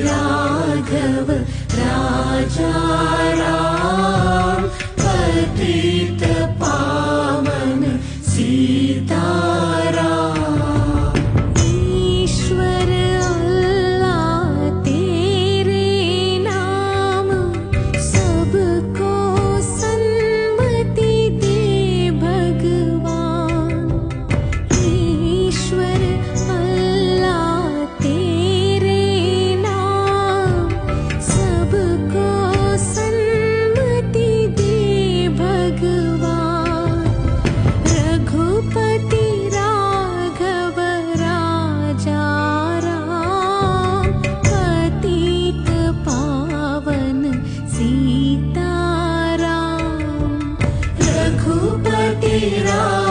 राघव राजा राम पतित पावन सीताराम। ईश्वर अल्लाह तेरे नाम सबको सन्मति दे भगवान। ईश्वर अल्लाह तेरे नाम सबको सन्मति दे भगवान। रघुपति राघव राजा राम पतित पावन सीताराम। रघुपति राघव